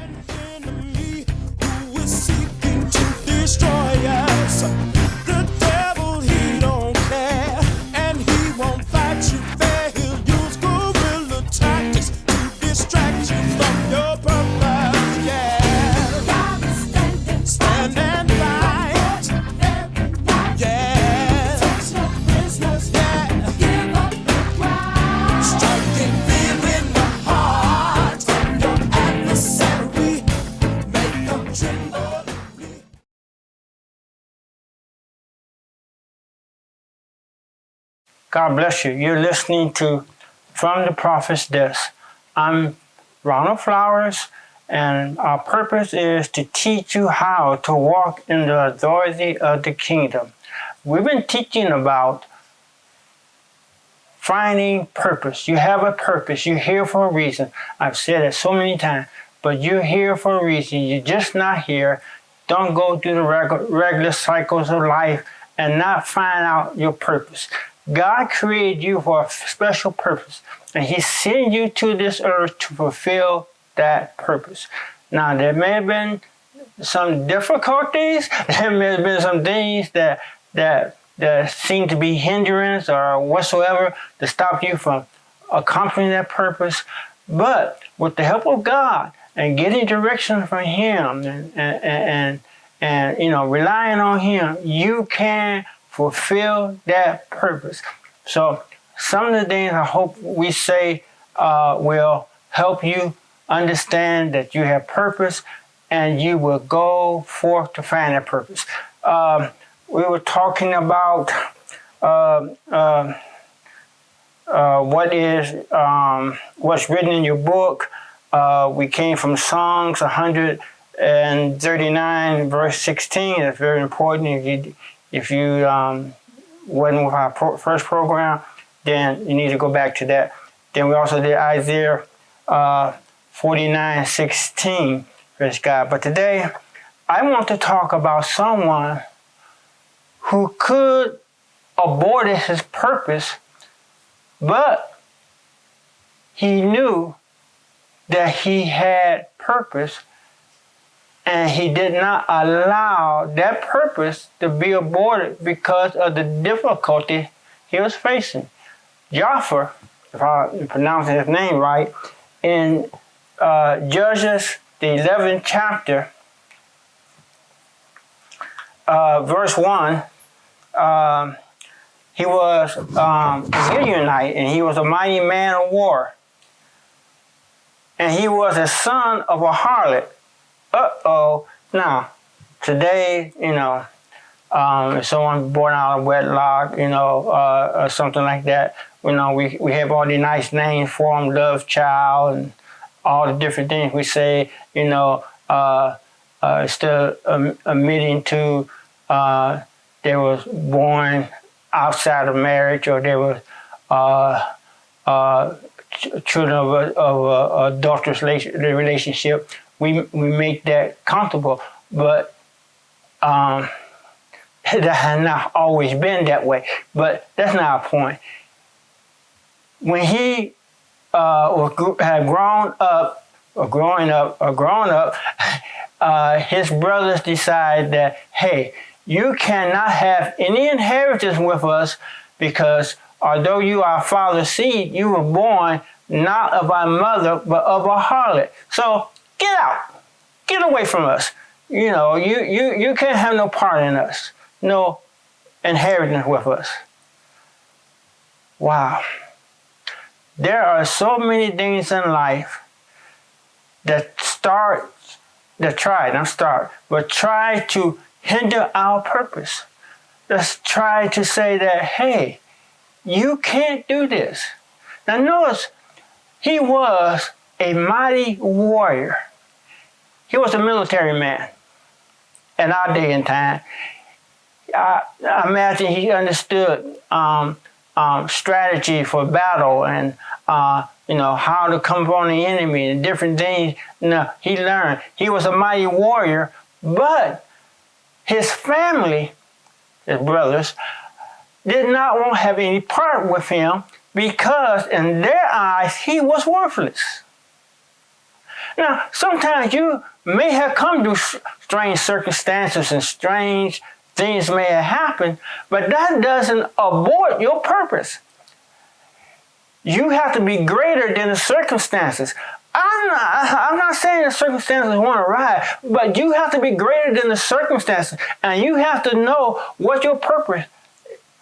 Enemy who is seeking to destroy us. The devil, he don't care, and he won't fight you fair. He'll use guerrilla tactics to distract you from your purpose. Yeah, stand and fight. Yeah, yeah. Striking fear in the heart of your adversary. Make them tremble. God bless you. You're listening to From the Prophet's Desk. I'm Ronald Flowers, and our purpose is to teach you how to walk in the authority of the kingdom. We've been teaching about finding purpose. You have a purpose. You're here for a reason. I've said it so many times, but you're here for a reason. You're just not here. Don't go through the regular cycles of life and not find out your purpose. God created you for a special purpose, and He sent you to this earth to fulfill that purpose. Now, there may have been some difficulties. There may have been some things that seem to be hindrance or whatsoever to stop you from accomplishing that purpose. But with the help of God and getting direction from Him and relying on Him, you can fulfill that purpose. So some of the things I hope we say will help you understand that you have purpose and you will go forth to find that purpose. We were talking about what's written in your book. We came from Songs 139, verse 16. That's very important. If you wasn't with our first program, then you need to go back to that. Then we also did Isaiah 49:16. Praise God. But today, I want to talk about someone who could abort his purpose, but he knew that he had purpose, and he did not allow that purpose to be aborted because of the difficulty he was facing. Jophar, if I'm pronouncing his name right, in Judges, the 11th chapter, verse 1, he was a Gileonite, and he was a mighty man of war. And he was a son of a harlot. Now, today, if someone born out of wedlock, or something like that, we have all the nice names for them, love child, and all the different things we say, still admitting to they was born outside of marriage, or they were children of a adulterous relationship. We make that comfortable, but that has not always been that way. But that's not our point. When he had grown up, his brothers decided that, hey, you cannot have any inheritance with us, because although you are our father's seed, you were born not of our mother, but of a harlot. So get out. Get away from us. You can't have no part in us. No inheritance with us. Wow. There are so many things in life that try to hinder our purpose. Let's try to say that, hey, you can't do this. Now notice, he was a mighty warrior. He was a military man in our day and time. I imagine he understood strategy for battle and how to come upon the enemy and different things. He learned. He was a mighty warrior, but his family, his brothers, did not want to have any part with him because in their eyes he was worthless. Now, sometimes you may have come through strange circumstances and strange things may have happened, but that doesn't abort your purpose. You have to be greater than the circumstances. I'm not saying the circumstances won't arrive, but you have to be greater than the circumstances, and you have to know what your purpose,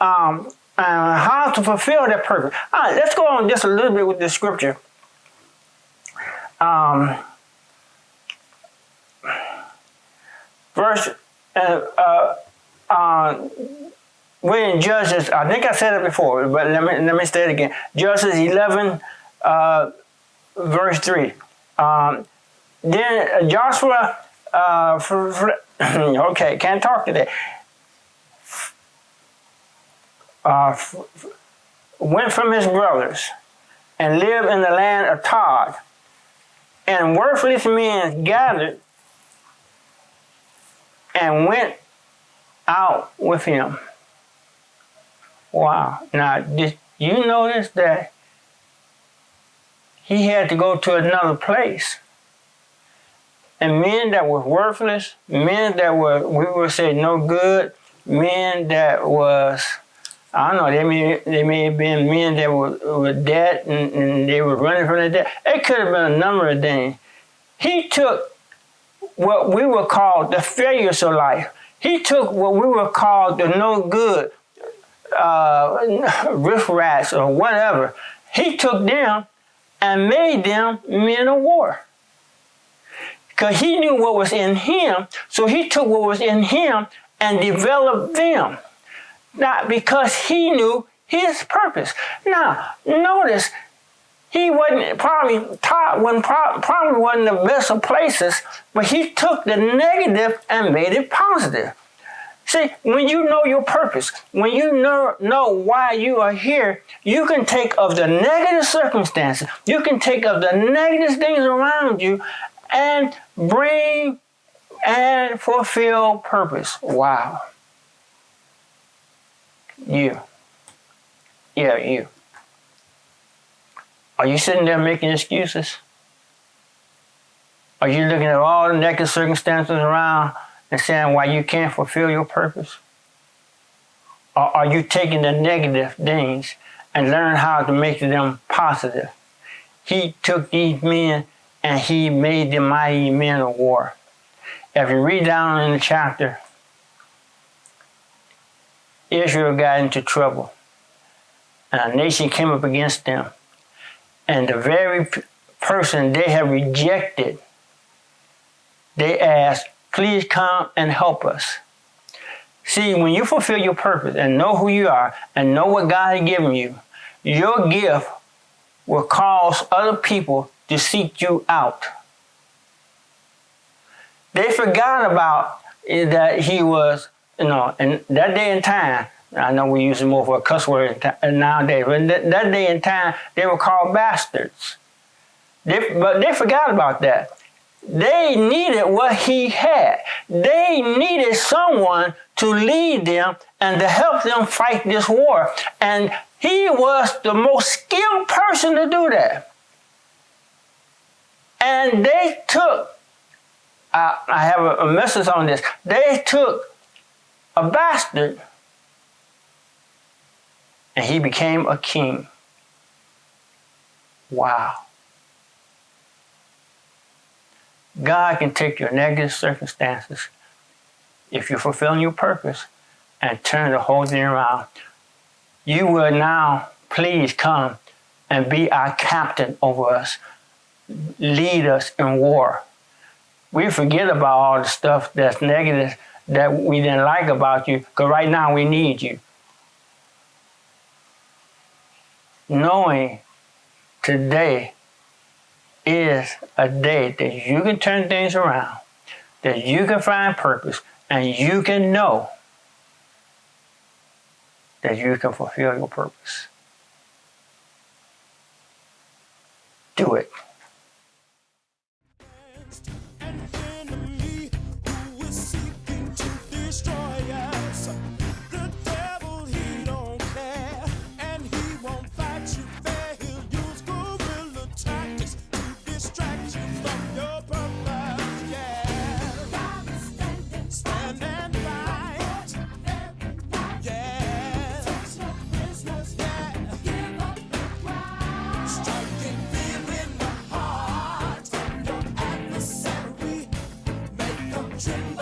how to fulfill that purpose. All right, let's go on just a little bit with the scripture. We're in Judges. I think I said it before, but let me say it again. Judges 11, verse 3. Then Joshua, okay, can't talk today. Went from his brothers and lived in the land of Todd, and worthless men gathered and went out with him. Wow. Now, did you notice that he had to go to another place? And men that were worthless, men that were, we would say, no good, men that was, I don't know, they may have been men that were dead and they were running from the dead. It could have been a number of things. He took what we would call the failures of life. He took what we would call the no good, riffraffs or whatever. He took them and made them men of war. Because he knew what was in him, so he took what was in him and developed them. Now, because he knew his purpose. Now, notice, he wasn't probably taught, probably wasn't the best of places, but he took the negative and made it positive. See, when you know your purpose, when you know why you are here, you can take of the negative circumstances, you can take of the negative things around you and bring and fulfill purpose. Wow. You. Yeah, you. Are you sitting there making excuses? Are you looking at all the negative circumstances around and saying why you can't fulfill your purpose? Or are you taking the negative things and learn how to make them positive? He took these men and he made them mighty men of war. If you read down in the chapter, Israel got into trouble. And a nation came up against them. And the very person they have rejected, they asked, please come and help us. See, when you fulfill your purpose and know who you are and know what God has given you, your gift will cause other people to seek you out. They forgot about that he was, in that day and time, I know we use it more for a cuss word nowadays, but that day and time, they were called bastards. But they forgot about that. They needed what he had. They needed someone to lead them and to help them fight this war. And he was the most skilled person to do that. And they took, I have a message on this, they took a bastard and he became a king. Wow. God can take your negative circumstances, if you're fulfilling your purpose, and turn the whole thing around. You will now please come and be our captain over us, lead us in war. We forget about all the stuff that's negative that we didn't like about you, because right now we need you. Knowing today is a day that you can turn things around, that you can find purpose, and you can know that you can fulfill your purpose. Do it. Distract you from your tremble.